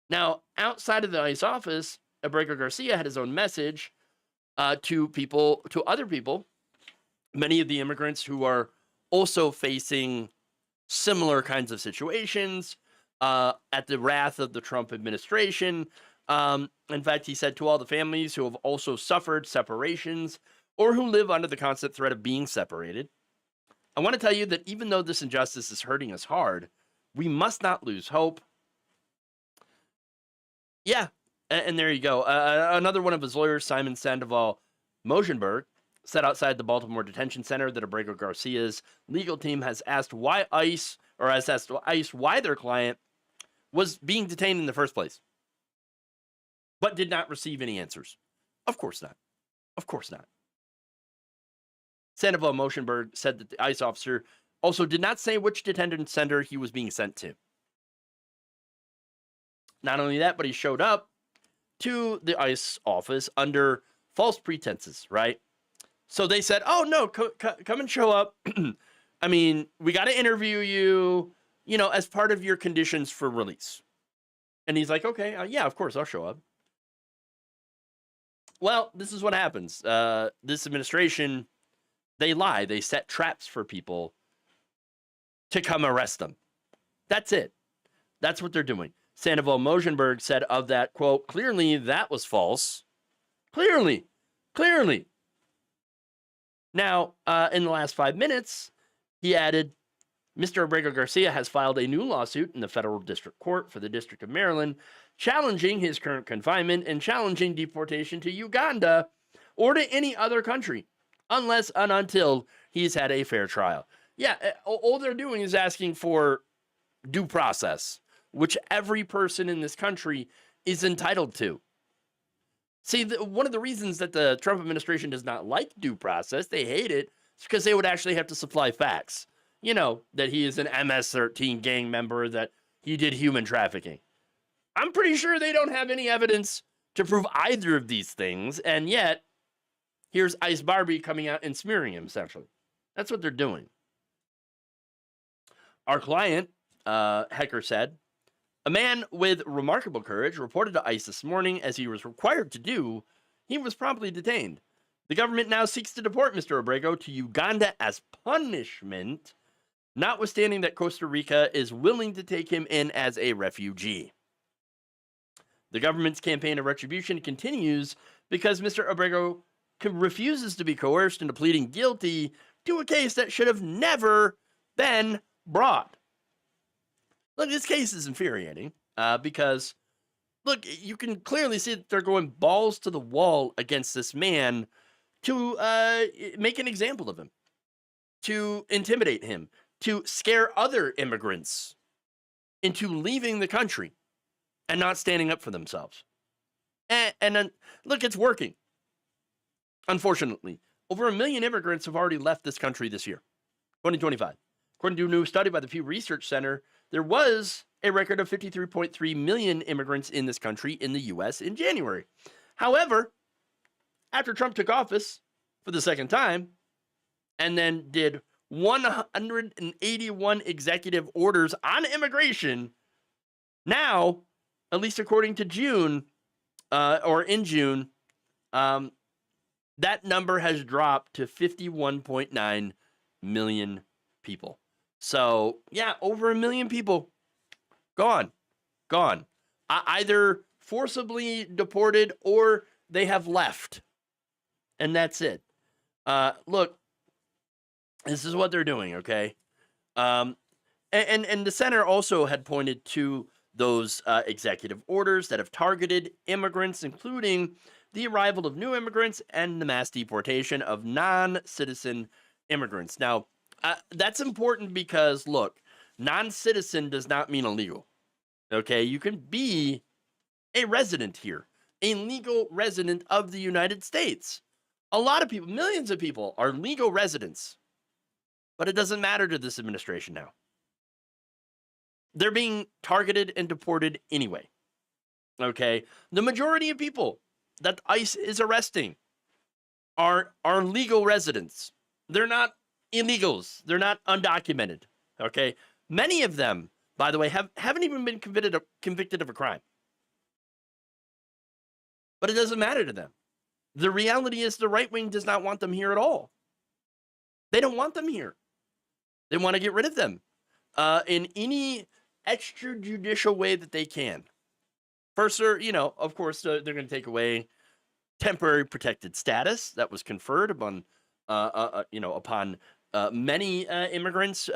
Now, outside of the ICE office, Abrego Garcia had his own message to other people, many of the immigrants who are also facing similar kinds of situations at the wrath of the Trump administration. In fact, he said to all the families who have also suffered separations or who live under the constant threat of being separated, I want to tell you that even though this injustice is hurting us hard, we must not lose hope. Yeah, and there you go. Another one of his lawyers, Simon Sandoval Mosenberg, said outside the Baltimore Detention Center that Abrego Garcia's legal team has asked ICE why their client was being detained in the first place, but did not receive any answers. Of course not. Of course not. Sandoval Mosenberg said that the ICE officer also did not say which detention center he was being sent to. Not only that, but he showed up to the ICE office under false pretenses, right? So they said, oh, no, come and show up. I mean, we got to interview you, as part of your conditions for release. And he's like, okay, yeah, of course, I'll show up. Well, this is what happens. This administration, they lie. They set traps for people to come arrest them. That's it. That's what they're doing. Sandoval Mosenberg said of that, quote, clearly that was false. Clearly. Now, in the last 5 minutes, he added, Mr. Abrego Garcia has filed a new lawsuit in the federal district court for the District of Maryland, challenging his current confinement and challenging deportation to Uganda or to any other country, unless and until he's had a fair trial. Yeah, all they're doing is asking for due process, which every person in this country is entitled to. See, one of the reasons that the Trump administration does not like due process, they hate it, is because they would actually have to supply facts. That he is an MS-13 gang member, that he did human trafficking. I'm pretty sure they don't have any evidence to prove either of these things, and yet, here's Ice Barbie coming out and smearing him, essentially. That's what they're doing. Our client Hecker said, a man with remarkable courage reported to ICE this morning, as he was required to do. He was promptly detained. The government now seeks to deport Mr. Abrego to Uganda as punishment, notwithstanding that Costa Rica is willing to take him in as a refugee. The government's campaign of retribution continues because Mr. Abrego refuses to be coerced into pleading guilty to a case that should have never been brought. Look, this case is infuriating because, look, you can clearly see that they're going balls to the wall against this man to make an example of him, to intimidate him, to scare other immigrants into leaving the country and not standing up for themselves. And then, look, it's working. Unfortunately, over 1 million immigrants have already left this country this year, 2025. According to a new study by the Pew Research Center, there was a record of 53.3 million immigrants in this country in the U.S. in January. However, after Trump took office for the second time and then did 181 executive orders on immigration, now, at least according to June, in June, that number has dropped to 51.9 million people. So, yeah, over 1 million people gone. Either forcibly deported or they have left. And that's it. Look, this is what they're doing, okay? And the center also had pointed to those executive orders that have targeted immigrants, including the arrival of new immigrants and the mass deportation of non-citizen immigrants. Now, that's important because, look, non-citizen does not mean illegal, okay? You can be a resident here, a legal resident of the United States. A lot of people, millions of people, are legal residents, but it doesn't matter to this administration now. They're being targeted and deported anyway, okay? The majority of people that ICE is arresting are legal residents. They're not illegals. They're not undocumented, okay? Many of them, by the way, haven't even been convicted of a crime. But it doesn't matter to them. The reality is the right wing does not want them here at all. They don't want them here. They want to get rid of them in any extrajudicial way that they can. First, of course, they're going to take away temporary protected status that was conferred upon many immigrants,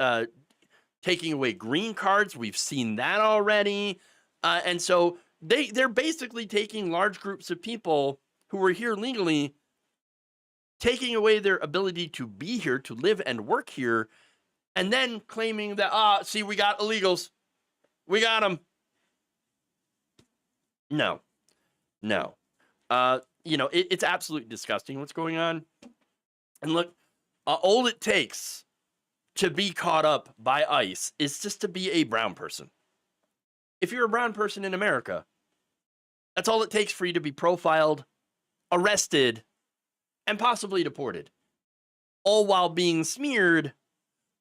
taking away green cards. We've seen that already. And so they're basically taking large groups of people who were here legally, taking away their ability to be here, to live and work here, and then claiming that, see, we got illegals. We got them. No. It's absolutely disgusting what's going on. And look, all it takes to be caught up by ICE is just to be a brown person. If you're a brown person in America, that's all it takes for you to be profiled, arrested, and possibly deported. All while being smeared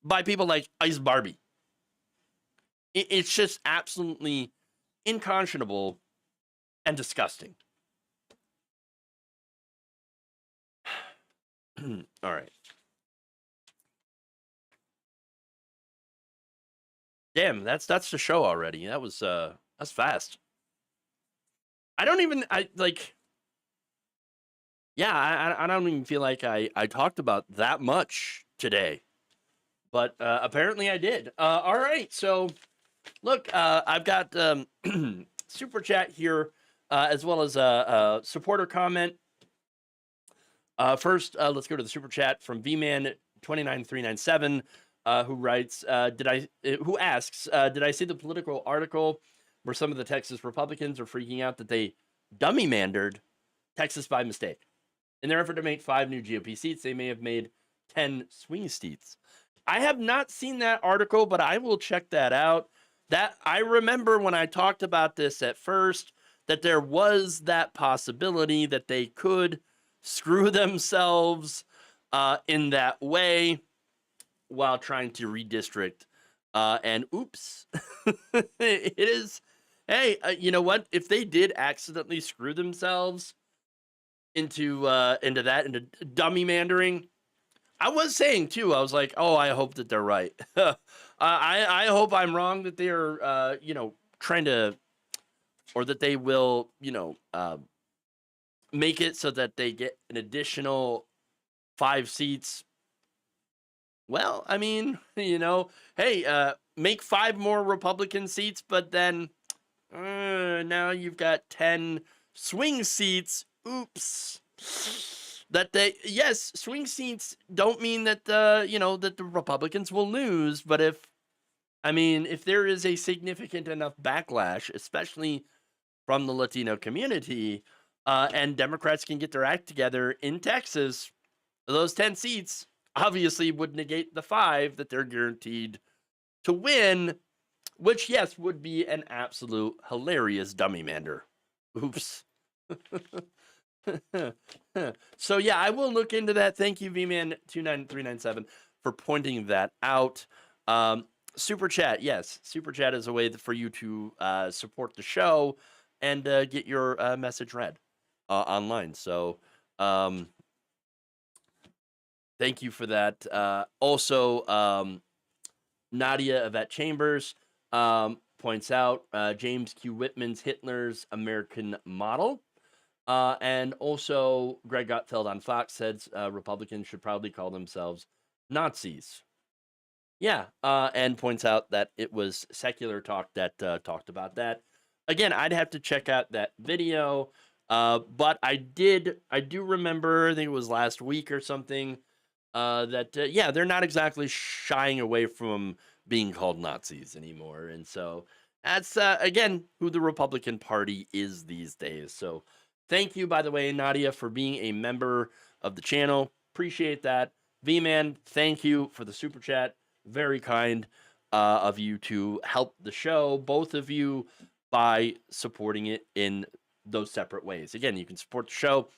by people like Ice Barbie. It's just absolutely unconscionable and disgusting. All right. Damn, that's the show already. That's fast. I don't even feel like I talked about that much today. But apparently I did. All right, so look, I've got super chat here as well as a supporter comment. First, let's go to the super chat from VMan29397, who writes, who asks, did I see the Political article where some of the Texas Republicans are freaking out that they dummy mandered Texas by mistake? In their effort to make 5 new GOP seats, they may have made 10 swing seats. I have not seen that article, but I will check that out. That I remember when I talked about this at first, that there was that possibility that they could screw themselves in that way while trying to redistrict And oops, it is. Hey, you know what? If they did accidentally screw themselves into dummy mandering, I was saying too. I was like, oh, I hope that they're right. I hope I'm wrong that they're trying to, or that they will make it so that they get an additional 5 seats. Well, I mean, hey, make 5 more Republican seats, but then now you've got 10 swing seats. Oops. Yes, swing seats don't mean that that the Republicans will lose, but if there is a significant enough backlash, especially from the Latino community, and Democrats can get their act together in Texas, those 10 seats obviously would negate the 5 that they're guaranteed to win, which, yes, would be an absolute hilarious dummy mander. Oops. So, yeah, I will look into that. Thank you, VMan29397, for pointing that out. Super Chat, yes. Super Chat is a way for you to support the show and get your message read online. So, thank you for that. Also, Nadia Yvette Chambers points out James Q. Whitman's Hitler's American Model. And also, Greg Gutfeld on Fox says Republicans should probably call themselves Nazis. Yeah, and points out that it was Secular Talk that talked about that. Again, I'd have to check out that video, but I do remember, I think it was last week or something, that they're not exactly shying away from being called Nazis anymore. And so that's, again, who the Republican Party is these days. So thank you, by the way, Nadia, for being a member of the channel. Appreciate that. V-Man, thank you for the super chat. Very kind of you to help the show, both of you, by supporting it in those separate ways. Again, you can support the show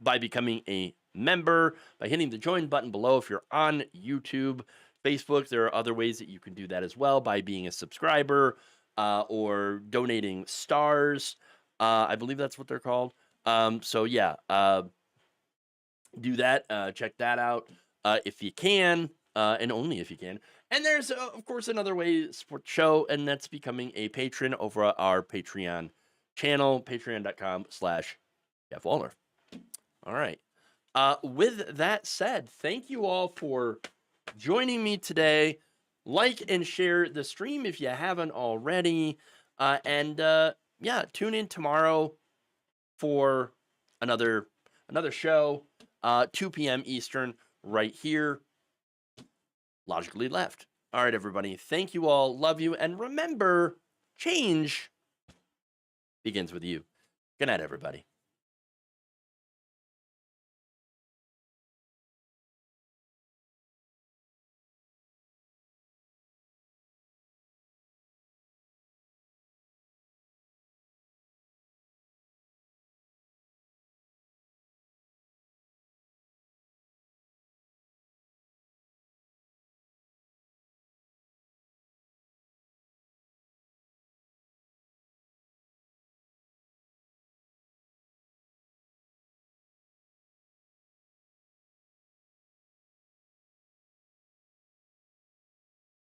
by becoming a member, by hitting the join button below if you're on YouTube, Facebook. There are other ways that you can do that as well, by being a subscriber or donating stars. I believe that's what they're called. So yeah, do that. Check that out if you can, and only if you can. And there's, of course, another way to support the show, and that's becoming a patron over at our Patreon channel, patreon.com/jeffwaldorf. All right. With that said, thank you all for joining me today. Like and share the stream if you haven't already. And tune in tomorrow for another show, 2 p.m. Eastern, right here, Logically Left. All right, everybody. Thank you all. Love you. And remember, change begins with you. Good night, everybody.